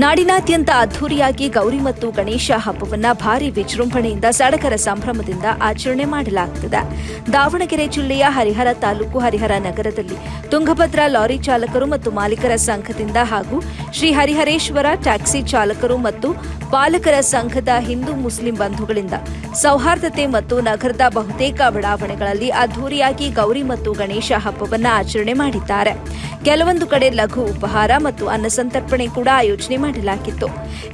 ನಾಡಿನಾದ್ಯಂತ ಅದ್ದೂರಿಯಾಗಿ ಗೌರಿ ಮತ್ತು ಗಣೇಶ ಹಬ್ಬವನ್ನು ಭಾರಿ ವಿಜೃಂಭಣೆಯಿಂದ ಸಡಗರ ಸಂಭ್ರಮದಿಂದ ಆಚರಣೆ ಮಾಡಲಾಗುತ್ತದೆ. ದಾವಣಗೆರೆ ಜಿಲ್ಲೆಯ ಹರಿಹರ ತಾಲೂಕು ಹರಿಹರ ನಗರದಲ್ಲಿ ತುಂಗಭದ್ರಾ ಲಾರಿ ಚಾಲಕರು ಮತ್ತು ಮಾಲೀಕರ ಸಂಘದಿಂದ ಹಾಗೂ ಶ್ರೀ ಹರಿಹರೇಶ್ವರ ಟ್ಯಾಕ್ಸಿ ಚಾಲಕರು ಮತ್ತು ಪಾಲಕರ ಸಂಘದ ಹಿಂದೂ ಮುಸ್ಲಿಂ ಬಂಧುಗಳಿಂದ ಸೌಹಾರ್ದತೆ ಮತ್ತು ನಗರದ ಬಹುತೇಕ ಬಡಾವಣೆಗಳಲ್ಲಿ ಅದ್ದೂರಿಯಾಗಿ ಗೌರಿ ಮತ್ತು ಗಣೇಶ ಹಬ್ಬವನ್ನು ಆಚರಣೆ ಮಾಡಿದ್ದಾರೆ. ಕೆಲವೊಂದು ಕಡೆ ಲಘು ಉಪಹಾರ ಮತ್ತು ಅನ್ನ ಸಂತರ್ಪಣೆ ಕೂಡ ಆಯೋಜನೆ ಮಾಡಲಾಗಿತ್ತು.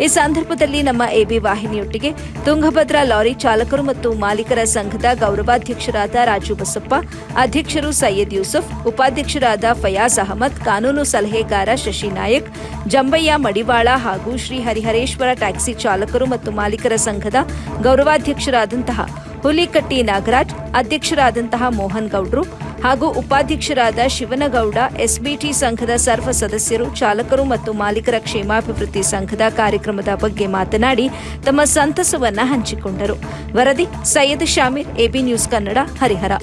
ಈ ಸಂದರ್ಭದಲ್ಲಿ ನಮ್ಮ ಎಬಿ ವಾಹಿನಿಯೊಟ್ಟಿಗೆ ತುಂಗಭದ್ರಾ ಲಾರಿ ಚಾಲಕರು ಮತ್ತು ಮಾಲೀಕರ ಸಂಘದ ಗೌರವಾಧ್ಯಕ್ಷರಾದ ರಾಜು ಬಸಪ್ಪ, ಅಧ್ಯಕ್ಷರು ಸೈಯದ್ ಯೂಸುಫ್, ಉಪಾಧ್ಯಕ್ಷರಾದ ಫಯಾಜ್ ಅಹಮದ್, ಕಾನೂನು ಸಲಹೆಗಾರ ಶಶಿ ನಾಯಕ್, ಜಂಬಯ್ಯ ಮಡಿವಾಳ ಹಾಗೂ ಶ್ರೀ ಹರಿಹರೇಶ್ವರ ಟ್ಯಾಕ್ಸಿ ಚಾಲಕರು ಮತ್ತು ಮಾಲೀಕರ ಸಂಘದ ಗೌರವಾಧ್ಯಕ್ಷರಾದಂತಹ ಹುಲಿಕಟ್ಟಿ ನಾಗರಾಜ್, ಅಧ್ಯಕ್ಷರಾದಂತಹ ಮೋಹನ್ ಗೌಡ್ರು ಹಾಗೂ ಉಪಾಧ್ಯಕ್ಷರಾದ ಶಿವನಗೌಡ, ಎಸ್ಬಿಟಿ ಸಂಘದ ಸರ್ವ ಸದಸ್ಯರು, ಚಾಲಕರು ಮತ್ತು ಮಾಲೀಕರ ಕ್ಷೇಮಾಭಿವೃದ್ಧಿ ಸಂಘದ ಕಾರ್ಯಕ್ರಮದ ಬಗ್ಗೆ ಮಾತನಾಡಿ ತಮ್ಮ ಸಂತಸವನ್ನ ಹಂಚಿಕೊಂಡರು. ವರದಿ ಸೈಯದ್ ಶಾಮೀರ್, ಎಬಿ ನ್ಯೂಸ್ ಕನ್ನಡ, ಹರಿಹರ.